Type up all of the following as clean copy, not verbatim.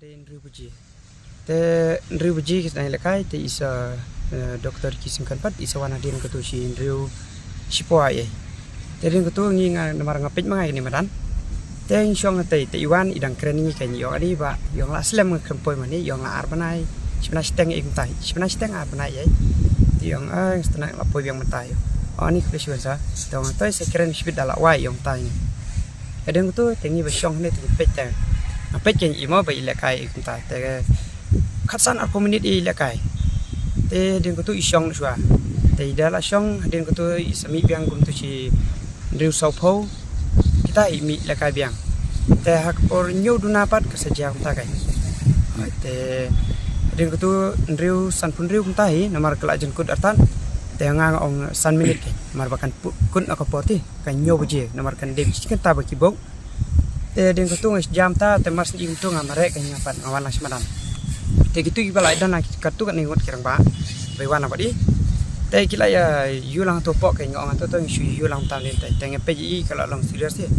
Ndri Puji. Te Ndri Puji kisah lekai te isa doktor kisingkan pat isa wana din ketu si Ndri Sipoa ye. Te din ketu ngi namar ngapit mangai ni madan. Te insong te Iwan idang keren ni kan yo adi ba yong la slam kempoi mani yong la arbanai sibna steng ing tai sibna steng arbanai ye. Ti yong stena la poi yang mentai. Ani klesiwan sa. Tong tai se keren sibit dala wai yong tai. Kadang ketu tengi besong ni te pet te. Pet ken imo ba ilekai ing tai te khatsan arpo menit ilekai. Te din ketu isong sua. Te dala song din ketu isami biang kum tu si Ndri Saupo kita imi lekai biang. Te hak por nyu duna pat kesejang ta kai. Te din ketu Ndri san pun Ndri kum tai namar kelak jen kut artan. Te ngang ong san minit kai. Mar bakan kun akapoti kan nyu buje namar kan debi kan ta bakibok. Te din ketu ngas jam ta te mas ing tu ngamare kan nyapan ngawan las madam. Te gitu ibala dan kartu kan ningot kirang ba. Bai wana badi. Te kila ya yulang to pok kan ngong to shu yulang tam ni te tenge peji kalau long serius ye.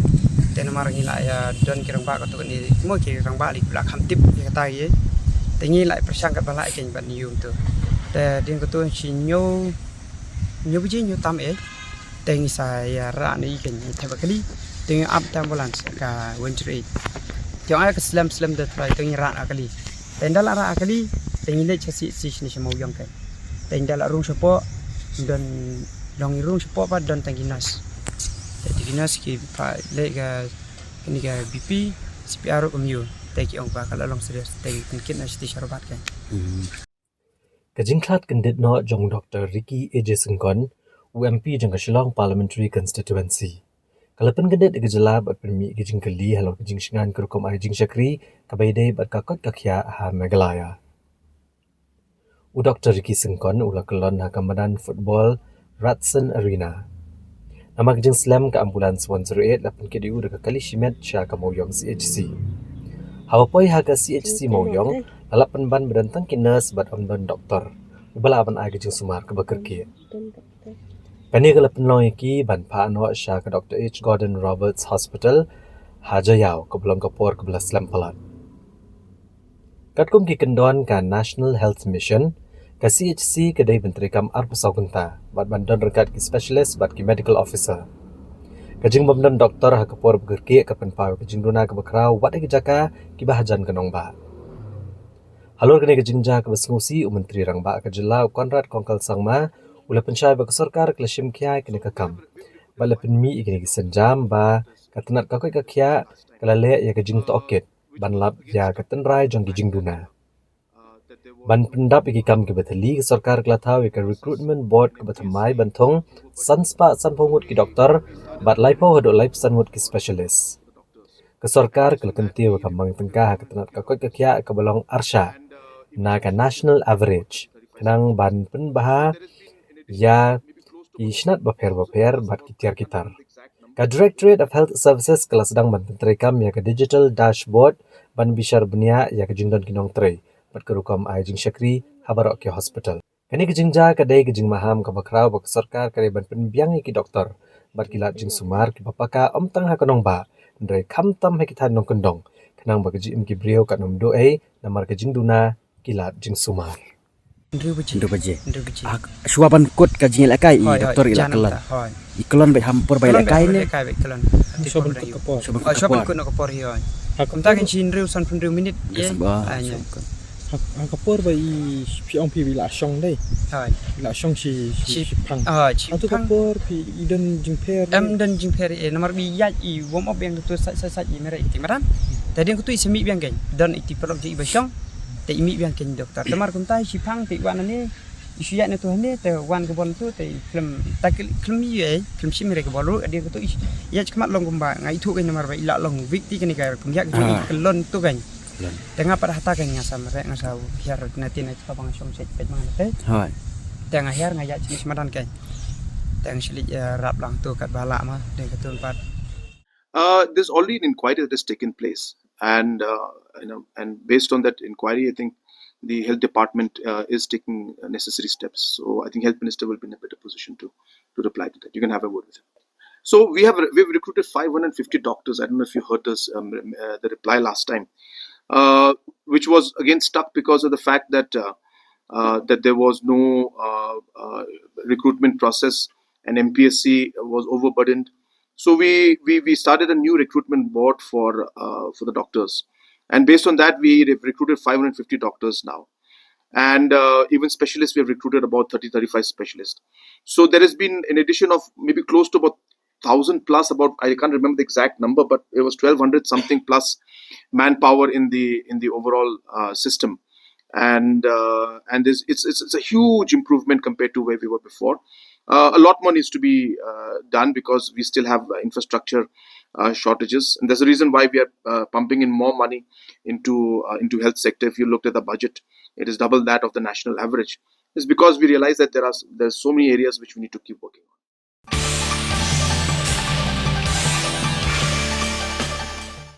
Te namar ngila ya don kirang ba kartu ni mo kirang ba li belak hamtip ya kata ye. Te ngila persangkat bala kan ban yum tu. Te din ketu si nyu biji nyu tam te ngi saya ra ni kan te bakali. Dengan up ambulance ka Winter 8. Yang ay slam dat try tengi ra akali. Tendal ra akali tengi le chasi ni semau yang kai. Tendal rung sepo dan long rung sepo pa dan tanginas. Tanginas ki pa le ga ni ga BP CPR ko myu. Teki ong pa kala long serius teki kin na sti sharbat kai. Kajingklat kendit no jong Dr. Ricky Ejesengkon UMP jang Shillong Parliamentary Constituency. Kalapan kendit gejala bat permi gejing keli halor gejing shingan kerukom ay jing syakri kabaide bat kakot kakya ha Megalaya. U Dr. Ricky Sengkon ula kelon ha kamadan football Ratson Arena. Nama gejing slam ka ambulans 108 lapan kediu deka kali shimet sya ka Moyong CHC. Hawapoi ha ka CHC Moyong lalapan ban berdantang kinas bat omdon doktor. Ubala aban ay gejing sumar ke bekerki. Pani kala penlong iki ban pa no sya ke Dr. H. Gordon Roberts Hospital Hajayau ke belong kapor ke belas Lampalat. Katkum ki kendon ka National Health Mission ka CHC kedai bentrikam arpusau kunta bat bandon rekat ki specialist bat ki medical officer. Kajing bamdon doktor ha kapor begerki ke penpau kajing duna ke bekrau wat ki jaka ki bahajan kenong ba. Halor kene kajing ja ke besngusi menteri rang ba ke jelau Konrad Kongkal Sangma ula pensyai bagi sarkar kelashim kiai kena kakam. Bala penmi ikini kisenjam ba katenat kakoi kakia kalale ya kejing toket ban lap ya katenrai jong gijing duna. Ban pendap iki kam ke betali ke sarkar kelatau ya recruitment board ke betamai bantong sanspa sanpongut ki doktor bat laipo hodok laip sanwut ki specialist. Ke sarkar kelakenti wa kamang tengkah katenat kakoi kakia ke balong arsha na ka national average. Kenang ban penbaha ya isnat baper bat kitar. Ka Directorate of Health Services kelas sedang ban penterekam ya ke digital dashboard ban bishar benia ya ke jingdon kinong tray bat kerukam ai jing syakri habarok ke hospital. Kani ke jingja kadai ke jing maham ka bakrau bak sarkar kare ban penbiang ki doktor bat kilat jing sumar ki bapaka omtang ha kanong ba ndrai kamtam ha kitan nong kendong kenang bak jim ki brio kat nom doe namar ke jing duna kilat jing sumar. Ndri Puji. Suapan kut kajing lekai doktor ila kelan. Ikelon bai hampur bai lekai ni. Kelon. Suapan kut nak kapor hiyo. Hakum ta kan Ndri san pun minit ye. Anya. Kapor bai pi ong pi bila song dai. Hai. Bila song si pang. Si Atu kapor pi idan jingper. Dan jingper nomor bi ya I warm up yang tu sat I merah iti maran. Tadi aku tu isemi biang kan. Dan iti perlu jadi basong. Te imi biang ken doktor temar kuntai sipang te wan ni isuya ne tu hane te wan ke bon tu te film takil film ye film si mere ke bolu dia ke tu ya cuma long gumba ngai tu kan nomor ba ila long vikti kan ka kumyak tu kelon tu kan tengah pada hata kan ngasam re ngasau hiar nanti na pa bang som set pet mana te Hai. tengah hiar ngaya jenis madan kan teng silik rap lang tu kat bala mah de ke tu empat. There's already an inquiry that has taken place, and and based on that inquiry, I think the health department is taking necessary steps. So I think health minister will be in a better position to reply to that. You can have a word with him. So we've recruited 550 doctors. I don't know if you heard this the reply last time. which was again stuck because of the fact that that there was no recruitment process, and MPSC was overburdened. So we started a new recruitment board for the doctors, and based on that we have recruited 550 doctors now, and even specialists we have recruited about 35 specialists. So there has been an addition of maybe close to about 1,000 plus, about, I can't remember the exact number, but it was 1,200 something plus manpower in the overall system, and it's a huge improvement compared to where we were before. A lot more needs to be done because we still have infrastructure shortages, and there's a reason why we are pumping in more money into health sector. If you looked at the budget, it is double that of the national average. It's because we realize that there's so many areas which we need to keep working on.